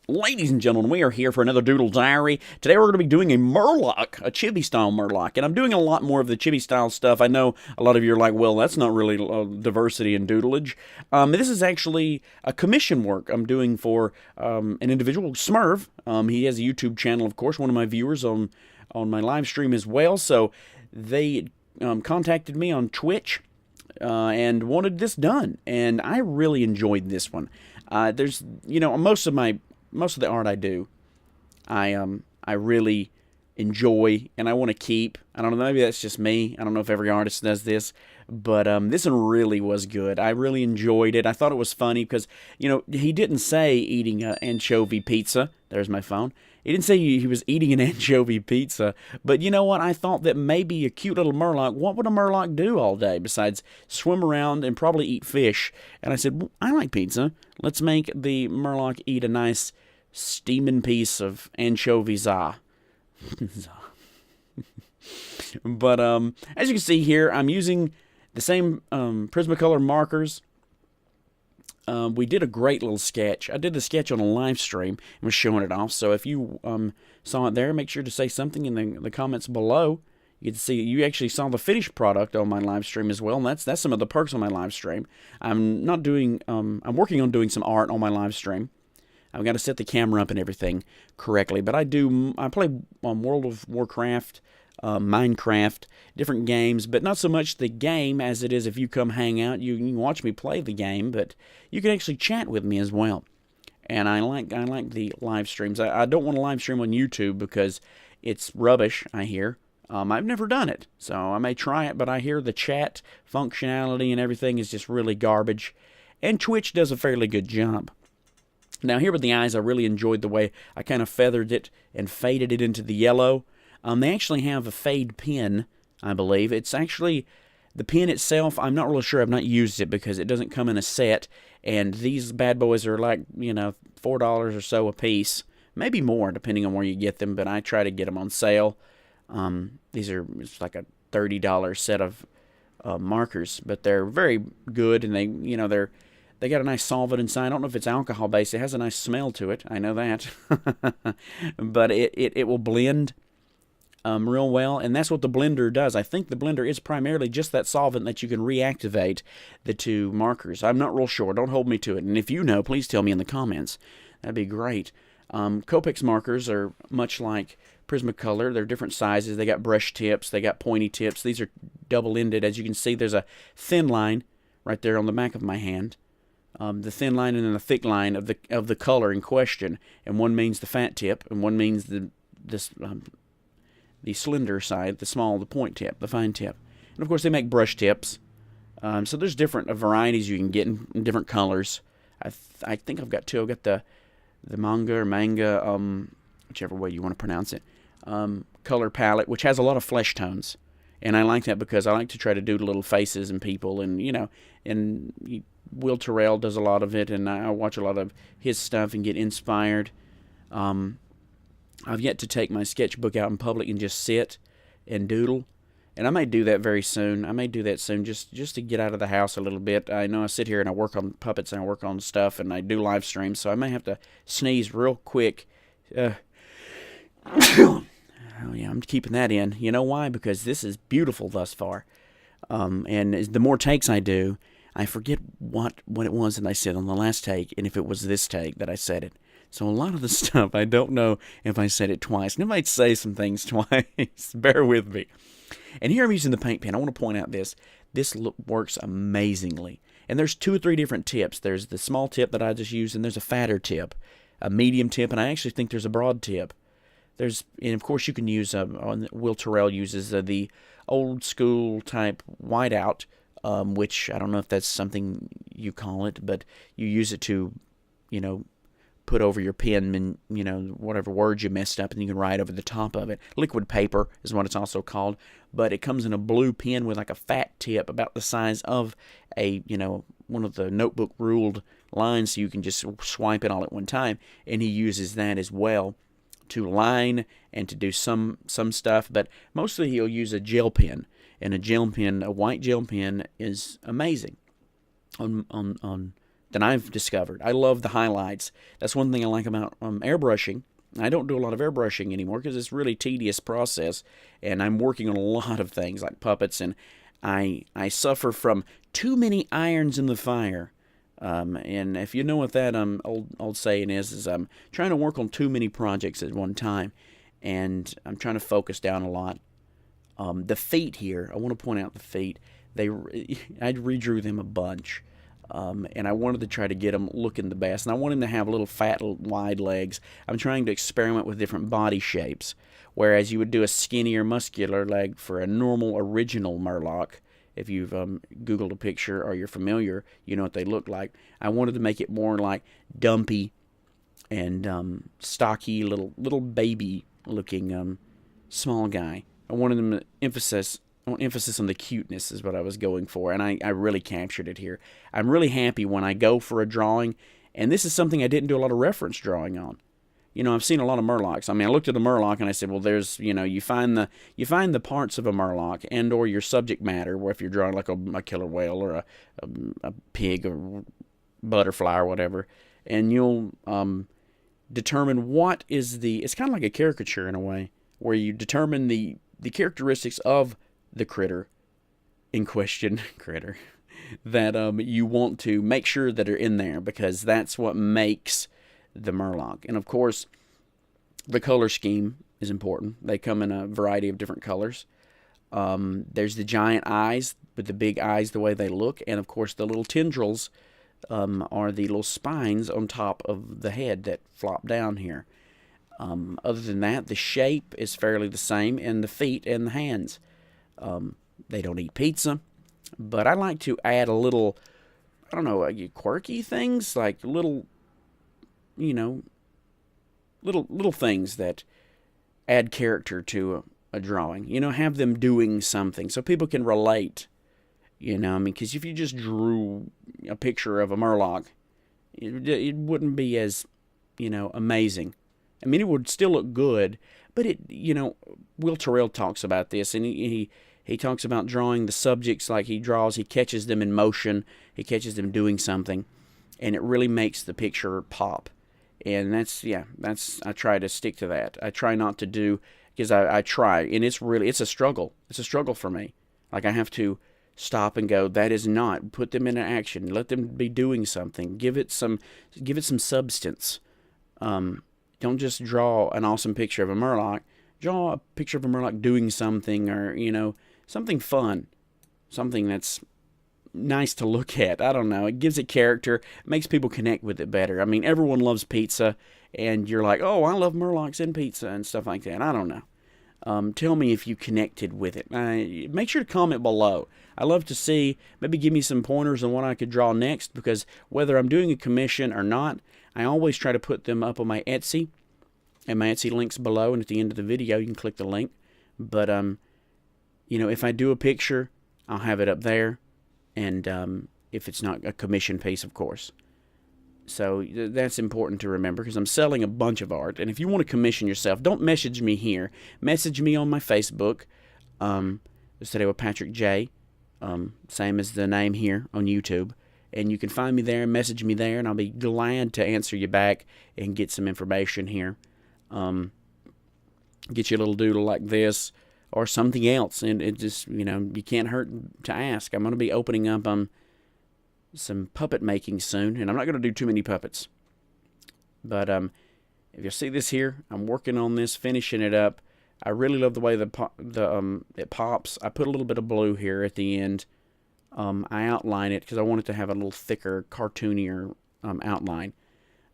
Ladies and gentlemen, we are here for another Doodle Diary. Today we're going to be doing a Murloc, a chibi-style Murloc, and I'm doing a lot more of the chibi-style stuff. I know a lot of you are like, well, that's not really diversity in doodleage. This is actually a commission work I'm doing for an individual, Smurf. He has a YouTube channel, of course, one of my viewers on my live stream as well, so they contacted me on Twitch and wanted this done, and I really enjoyed this one. There's, most of the art I do, I really enjoy and I want to keep. I don't know, maybe that's just me. I don't know if every artist does this, but this one really was good. I really enjoyed it. I thought it was funny because, he didn't say eating an anchovy pizza. There's my phone. He didn't say he was eating an anchovy pizza, but you know what? I thought that maybe a cute little Murloc, what would a Murloc do all day besides swim around and probably eat fish? And I said, well, I like pizza. Let's make the Murloc eat a nice steaming piece of anchovies. But as you can see here, I'm using the same Prismacolor markers. We did a great little sketch. I did the sketch on a live stream and was showing it off. So if you saw it there, make sure to say something in the comments below. You can see you actually saw the finished product on my live stream as well. And that's some of the perks on my live stream. I'm working on doing some art on my live stream. I've got to set the camera up and everything correctly. But I play World of Warcraft, Minecraft, different games, but not so much the game as it is if you come hang out. You can watch me play the game, but you can actually chat with me as well. And I like the live streams. I don't want to live stream on YouTube because it's rubbish, I hear. I've never done it, so I may try it, but I hear the chat functionality and everything is just really garbage. And Twitch does a fairly good job. Now here with the eyes, I really enjoyed the way I kind of feathered it and faded it into the yellow. They actually have a fade pen, I believe. It's actually, the pen itself, I'm not really sure. I've not used it because it doesn't come in a set. And these bad boys are like, $4 or so a piece. Maybe more, depending on where you get them. But I try to get them on sale. It's like a $30 set of markers. But they're very good. And they got a nice solvent inside. I don't know if it's alcohol-based. It has a nice smell to it. I know that. But it will blend real well, and that's what the blender does. I think the blender is primarily just that solvent that you can reactivate the two markers. I'm not real sure. Don't hold me to it. And if you know, please tell me in the comments. That'd be great. Copics markers are much like Prismacolor. They're different sizes. They got brush tips. They got pointy tips. These are double-ended. As you can see, there's a thin line right there on the back of my hand. The thin line and then the thick line of the color in question. And one means the fat tip, and one means the slender side, the point tip, the fine tip. And of course they make brush tips. So there's different varieties you can get in different colors. I think I've got two. I've got the manga, whichever way you want to pronounce it, color palette, which has a lot of flesh tones. And I like that because I like to try to do little faces and people, and Will Terrell does a lot of it, and I watch a lot of his stuff and get inspired. I've yet to take my sketchbook out in public and just sit and doodle, and I may do that very soon. I may do that soon just to get out of the house a little bit. I know I sit here and I work on puppets and I work on stuff and I do live streams, so I may have to sneeze real quick. Oh yeah, I'm keeping that in. You know why? Because this is beautiful thus far, and the more takes I do, I forget what it was that I said on the last take, and if it was this take that I said it. So a lot of the stuff, I don't know if I said it twice. And I might say some things twice. Bear with me. And here I'm using the paint pen. I want to point out this. This works amazingly. And there's 2 or 3 different tips. There's the small tip that I just used, and there's a fatter tip, a medium tip, and I actually think there's a broad tip. And of course you can use, Will Terrell uses the old school type whiteout, which I don't know if that's something you call it, but you use it to, put over your pen and, whatever words you messed up, and you can write over the top of it. Liquid paper is what it's also called, but it comes in a blue pen with like a fat tip about the size of a, one of the notebook ruled lines, so you can just swipe it all at one time, and he uses that as well to line and to do some stuff, but mostly he'll use a gel pen, and a white gel pen is amazing on that I've discovered. I love the highlights. That's one thing I like about airbrushing. I don't do a lot of airbrushing anymore because it's a really tedious process, and I'm working on a lot of things like puppets, and I suffer from too many irons in the fire. And if you know what that old saying is I'm trying to work on too many projects at one time, and I'm trying to focus down a lot. The feet here, I want to point out the feet. I redrew them a bunch. And I wanted to try to get them looking the best. And I want them to have little fat, wide legs. I'm trying to experiment with different body shapes. Whereas you would do a skinnier, muscular leg for a normal, original Murloc. If you've Googled a picture or you're familiar, you know what they look like. I wanted to make it more like dumpy and stocky, little baby-looking small guy. I wanted them to emphasis on the cuteness is what I was going for, and I really captured it here. I'm really happy when I go for a drawing, and this is something I didn't do a lot of reference drawing on. You know, I've seen a lot of Murlocs. I mean, I looked at a Murloc and I said, well, there's, you know, you find the parts of a Murloc and or your subject matter, where if you're drawing like a killer whale or a pig or butterfly or whatever, and you'll determine what is it's kind of like a caricature in a way, where you determine the characteristics of the critter in question, that you want to make sure that are in there, because that's what makes the Murloc. And of course, the color scheme is important. They come in a variety of different colors. There's the giant eyes, with the big eyes the way they look, and of course the little tendrils are the little spines on top of the head that flop down here. Other than that, the shape is fairly the same, and the feet and the hands. They don't eat pizza, but I like to add a little, I don't know, quirky things, like little, you know, little things that add character to a drawing. You know, have them doing something so people can relate. You know, I mean, because if you just drew a picture of a Murloc, it wouldn't be as, you know, amazing. I mean, it would still look good, but it, you know, Will Terrell talks about this, and he talks about drawing the subjects like he catches them in motion, he catches them doing something, and it really makes the picture pop. And I try to stick to that. I try not to do, because I try, and it's a struggle. It's a struggle for me. Like, I have to stop and go, that is not, put them into action, let them be doing something, give it some substance. Don't just draw an awesome picture of a Murloc. Draw a picture of a Murloc doing something, or, you know, something fun. Something that's nice to look at. I don't know. It gives it character. Makes people connect with it better. I mean, everyone loves pizza, and you're like, oh, I love Murlocs and pizza and stuff like that. I don't know. Tell me if you connected with it. Make sure to comment below. I love to see, maybe give me some pointers on what I could draw next, because whether I'm doing a commission or not, I always try to put them up on my Etsy, and my Etsy link's below, and at the end of the video you can click the link. But you know, if I do a picture, I'll have it up there, and if it's not a commission piece, of course. So that's important to remember, because I'm selling a bunch of art, and if you want to commission yourself, don't message me here. Message me on my Facebook, Today with Patrick J, same as the name here on YouTube. And you can find me there, message me there, and I'll be glad to answer you back and get some information here. Get you a little doodle like this or something else. And it just, you know, you can't hurt to ask. I'm going to be opening up some puppet making soon, and I'm not going to do too many puppets. But if you see this here, I'm working on this, finishing it up. I really love the way it pops. I put a little bit of blue here at the end. I outline it because I want it to have a little thicker, cartoonier outline.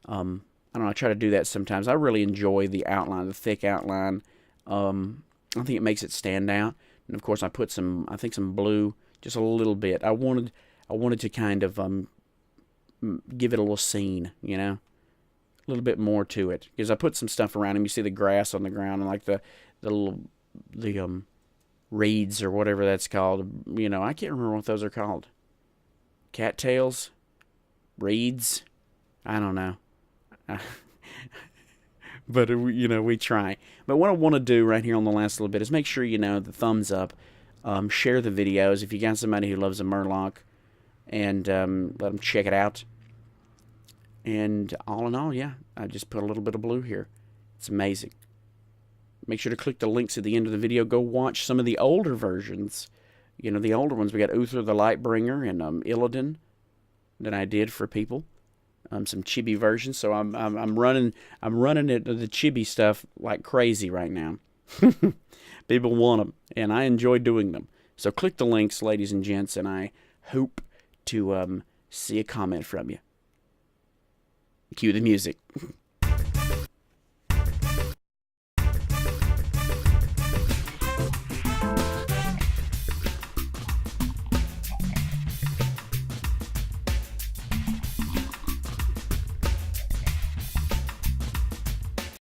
I don't know, I try to do that sometimes. I really enjoy the outline, the thick outline. I think it makes it stand out. And of course I put some blue, just a little bit. I wanted to kind of give it a little scene, you know, a little bit more to it. Because I put some stuff around him. You see the grass on the ground, and like the reeds or whatever that's called. You know, I can't remember what those are called. Cattails? Reeds? I don't know. But, you know, we try. But what I want to do right here on the last little bit is make sure, you know, the thumbs up. Share the videos if you got somebody who loves a Murloc, and let them check it out. And all in all, yeah, I just put a little bit of blue here. It's amazing. Make sure to click the links at the end of the video. Go watch some of the older versions. You know, the older ones. We got Uther the Lightbringer and Illidan that I did for people. Some chibi versions. So I'm running it the chibi stuff like crazy right now. People want them, and I enjoy doing them. So click the links, ladies and gents, and I hope to see a comment from you. Cue the music.